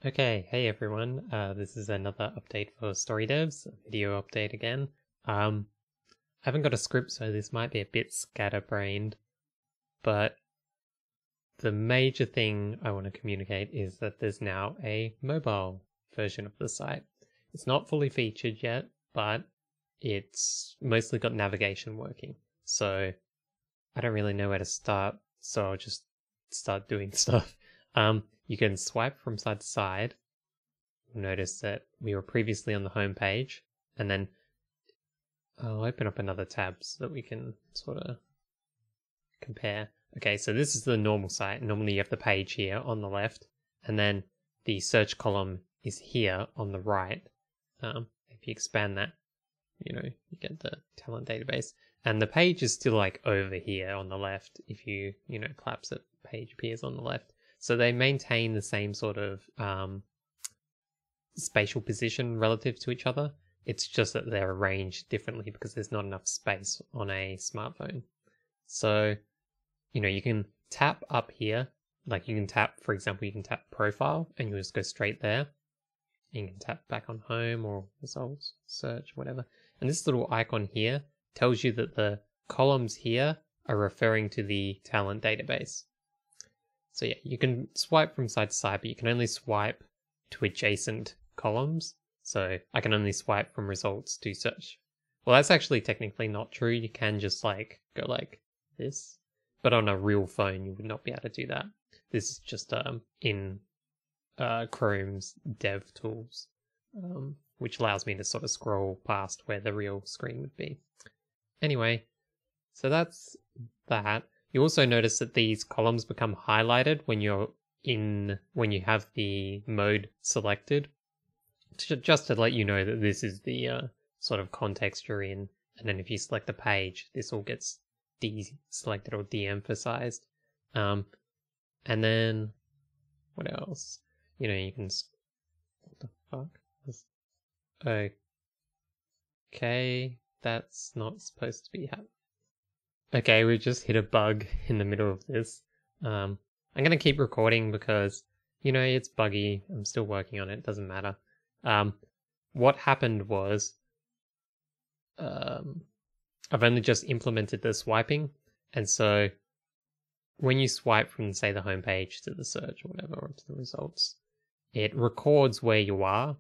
Okay, hey everyone. This is another update for StoryDevs, a video update again. I haven't got a script, so this might be a bit scatterbrained, but the major thing I want to communicate is that there's now a mobile version of the site. It's not fully featured yet, but it's mostly got navigation working. So I don't really know where to start, so I'll just start doing stuff. You can swipe from side to side. You'll notice that we were previously on the home page, and then I'll open up another tab so that we can sort of compare. Okay, so this is the normal site. Normally you have the page here on the left, and then the search column is here on the right. If you expand that, you get the talent database. And the page is still like over here on the left. If you collapse it, page appears on the left. So they maintain the same sort of spatial position relative to each other. It's just that they're arranged differently because there's not enough space on a smartphone. So, you can tap up here. Like you can tap, for example, you can tap profile and you'll just go straight there. You can tap back on home or results, search, whatever. And this little icon here tells you that the columns here are referring to the talent database. So yeah, you can swipe from side to side, but you can only swipe to adjacent columns. So I can only swipe from results to search. Well, that's actually technically not true. You can just like go like this, but on a real phone, you would not be able to do that. This is just in Chrome's dev tools, which allows me to sort of scroll past where the real screen would be. Anyway, so that's that. You also notice that these columns become highlighted when when you have the mode selected, just to let you know that this is the sort of context you're in. And then if you select a page, this all gets deselected or de-emphasized. And then what else? You can. What the fuck? Okay, that's not supposed to be happening. Okay, we just hit a bug in the middle of this. I'm going to keep recording because, it's buggy. I'm still working on it. Doesn't matter. What happened was I've only just implemented the swiping. And so when you swipe from, say, the home page to the search or whatever, or to the results, it records where you are.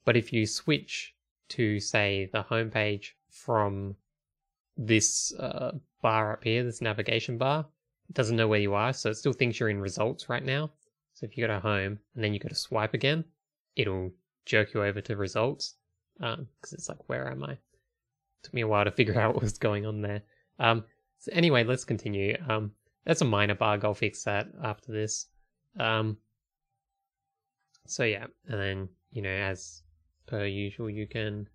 But if you switch to, say, the home page from this bar up here, this navigation bar, it doesn't know where you are, so it still thinks you're in results right now. So if you go to home and then you go to swipe again, it'll jerk you over to results, because it's like, where am I? Took me a while to figure out what was going on there. So anyway, let's continue. That's a minor bug. I'll fix that after this. So yeah, and then, as per usual, you can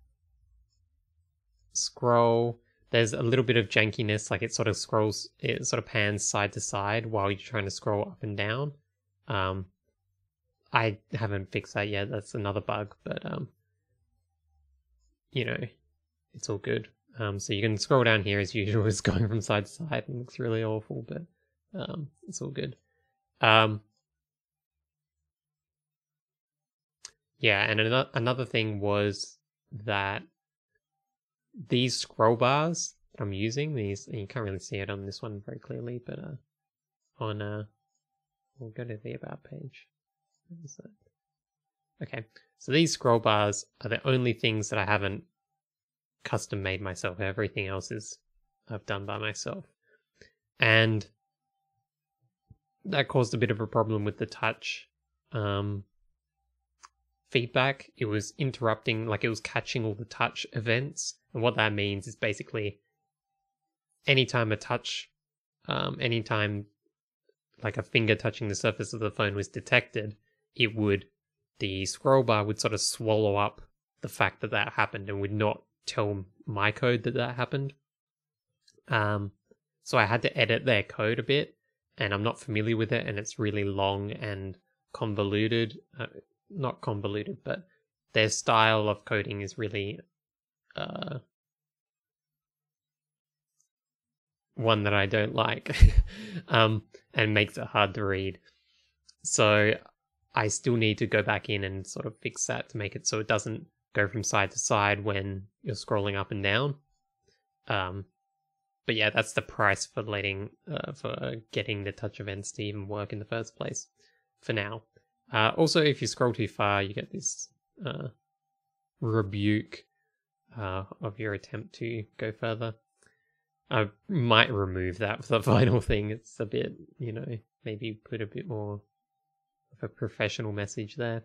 scroll. There's a little bit of jankiness, like it sort of pans side to side while you're trying to scroll up and down. I haven't fixed that yet. That's another bug, but it's all good. So you can scroll down here as usual. It's going from side to side and looks really awful, but it's all good. Yeah, and another thing was that these scroll bars that I'm using, these, you can't really see it on this one very clearly, but we'll go to the about page. What is that? Okay, so these scroll bars are the only things that I haven't custom made myself. Everything else I've done by myself, and that caused a bit of a problem with the touch feedback. It was interrupting, like it was catching all the touch events. And what that means is basically anytime anytime like a finger touching the surface of the phone was detected, the scroll bar would sort of swallow up the fact that happened and would not tell my code that happened. So I had to edit their code a bit, and I'm not familiar with it, and it's really long and convoluted. Not convoluted, but their style of coding is really one that I don't like, and makes it hard to read. So I still need to go back in and sort of fix that to make it so it doesn't go from side to side when you're scrolling up and down. But yeah, that's the price for getting the touch events to even work in the first place for now. Also, if you scroll too far, you get this rebuke of your attempt to go further. I might remove that for the final thing. It's a bit, maybe put a bit more of a professional message there.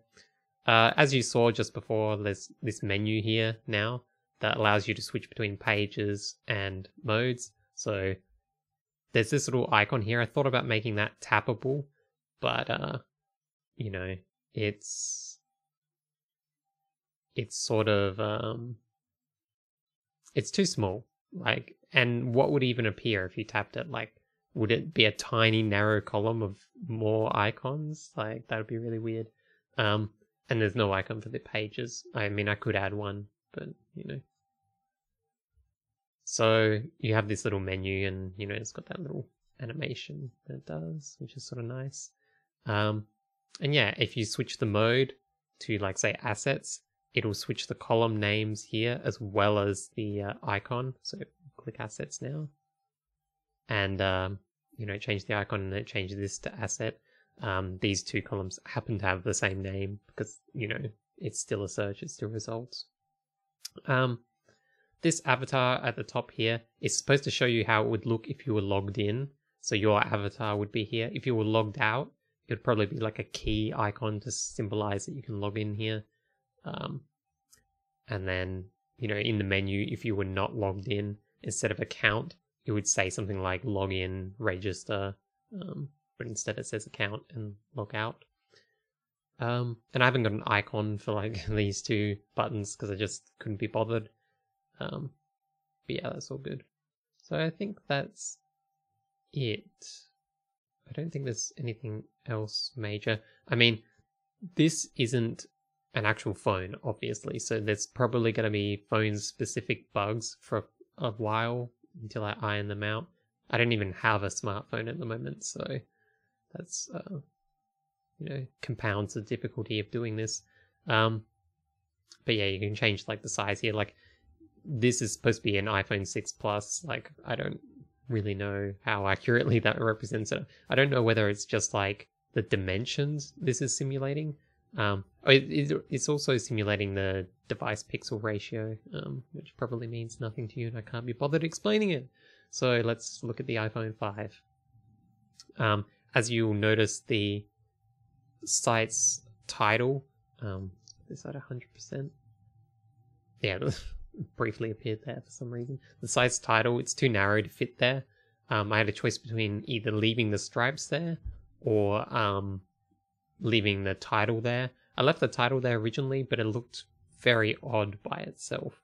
As you saw just before, there's this menu here now that allows you to switch between pages and modes. So there's this little icon here. I thought about making that tappable, but it's sort of it's too small. Like, and what would even appear if you tapped it? Like, would it be a tiny narrow column of more icons? Like, that would be really weird. And there's no icon for the pages. I mean, I could add one, but So you have this little menu, and it's got that little animation that it does, which is sort of nice. And yeah, if you switch the mode to, like, say, assets, it'll switch the column names here as well as the icon. So click assets now, and change the icon, and it changes this to asset. These two columns happen to have the same name because it's still a search, it's still results. This avatar at the top here is supposed to show you how it would look if you were logged in. So your avatar would be here. If you were logged out, it would probably be like a key icon to symbolize that you can log in here. And then, in the menu, if you were not logged in, instead of account, it would say something like login, register, but instead it says account and log out. And I haven't got an icon for like these two buttons because I just couldn't be bothered. But yeah, that's all good. So I think that's it. I don't think there's anything else major. I mean, this isn't an actual phone, obviously, so there's probably going to be phone-specific bugs for a while until I iron them out. I don't even have a smartphone at the moment, so that's compounds the difficulty of doing this. But yeah, you can change like the size here. Like, this is supposed to be an iPhone 6 Plus. Like, I don't really know how accurately that represents it. I don't know whether it's just like the dimensions this is simulating. It's also simulating the device pixel ratio, which probably means nothing to you, and I can't be bothered explaining it. So let's look at the iPhone 5. As you'll notice, the site's title is at 100%. Yeah, briefly appeared there for some reason. The site's title, it's too narrow to fit there. I had a choice between either leaving the stripes there or leaving the title there. I left the title there originally, but it looked very odd by itself.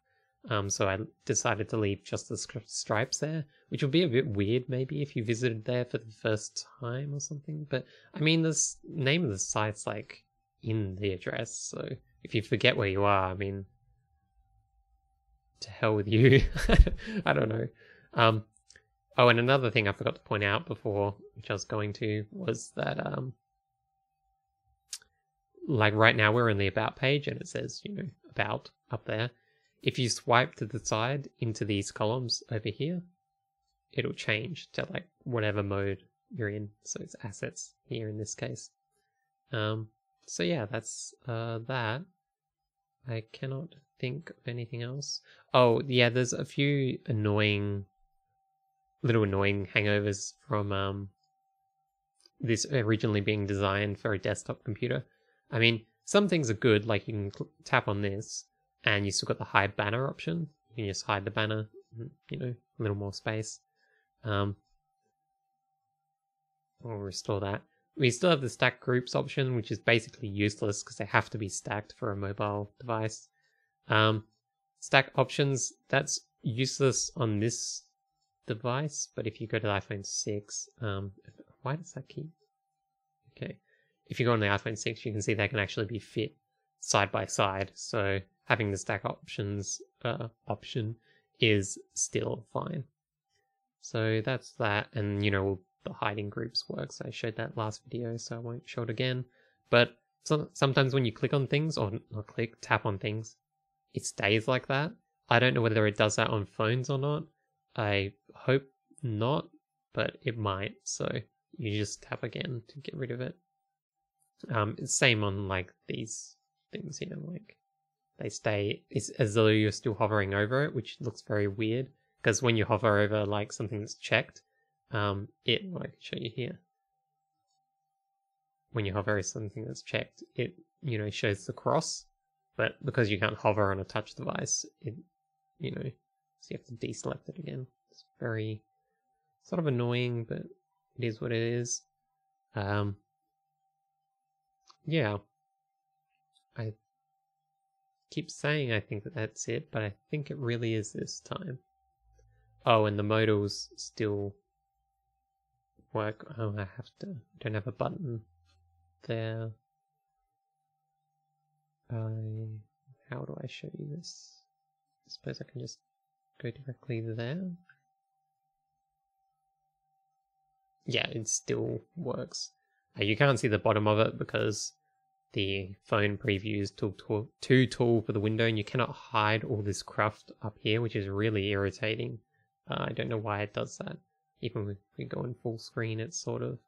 So I decided to leave just the stripes there, which would be a bit weird maybe if you visited there for the first time or something. But I mean, the name of the site's like in the address, so if you forget where you are, I mean, to hell with you. I don't know. Oh, and another thing I forgot to point out before, which I was going to, was that like right now we're in the about page and it says, about up there. If you swipe to the side into these columns over here, it'll change to like whatever mode you're in. So it's assets here in this case. So yeah, that's that. I cannot think of anything else. Oh yeah, there's a few little annoying hangovers from this originally being designed for a desktop computer. I mean, some things are good, like you can tap on this and you still got the hide banner option. You can just hide the banner, a little more space. I'll restore that. We still have the stack groups option, which is basically useless because they have to be stacked for a mobile device. Stack options, that's useless on this device, but if you go to the iPhone 6, why does that keep? Okay. If you go on the iPhone 6, you can see they can actually be fit side by side. So having the stack options option is still fine. So that's that. And, the hiding groups works. I showed that last video, so I won't show it again. But sometimes when you click on things, or not click, tap on things, it stays like that. I don't know whether it does that on phones or not. I hope not, but it might. So you just tap again to get rid of it. It's same on like these things here, like they stay. It's as though you're still hovering over it, which looks very weird because when you hover over like something that's checked, I can show you here. When you hover over something that's checked, it shows the cross, but because you can't hover on a touch device, it so you have to deselect it again. It's very sort of annoying, but it is what it is. Yeah, I keep saying I think that's it, but I think it really is this time. Oh, and the modals still work. Oh, I don't have a button there. How do I show you this? I suppose I can just go directly there. Yeah, it still works. You can't see the bottom of it because the phone preview is too tall for the window, and you cannot hide all this cruft up here, which is really irritating. I don't know why it does that. Even if we go in full screen, it's sort of,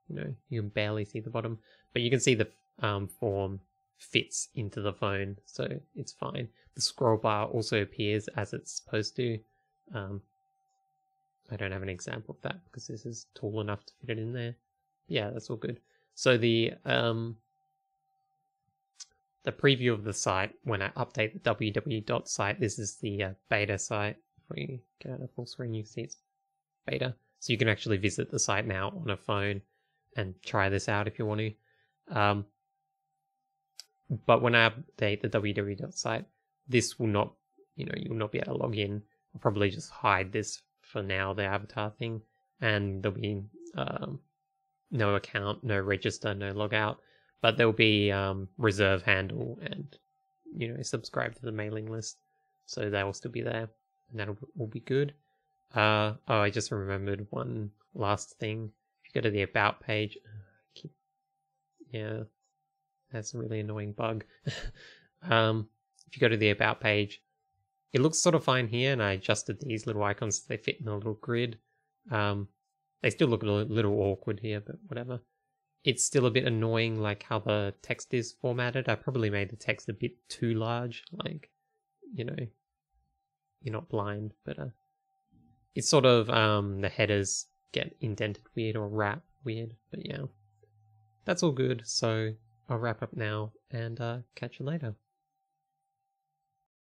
you can barely see the bottom, but you can see the form fits into the phone, so it's fine. The scroll bar also appears as it's supposed to. I don't have an example of that because this is tall enough to fit it in there. Yeah, that's all good. So the preview of the site, when I update the www.site, this is the beta site. If we get out of full screen, you can see it's beta. So you can actually visit the site now on a phone and try this out if you want to. But when I update the www.site, this will not, you'll not be able to log in. I'll probably just hide this for now, the avatar thing, and there'll be no account, no register, no logout, but there'll be reserve handle and subscribe to the mailing list, so they will still be there, and that'll all be good. Oh, I just remembered one last thing. If you go to the about page, yeah, that's a really annoying bug. If you go to the about page, it looks sort of fine here, and I adjusted these little icons so they fit in a little grid. They still look a little awkward here, but whatever. It's still a bit annoying, like how the text is formatted. I probably made the text a bit too large, like, you're not blind, but it's sort of, the headers get indented weird or wrap weird, but yeah. That's all good, so I'll wrap up now and catch you later.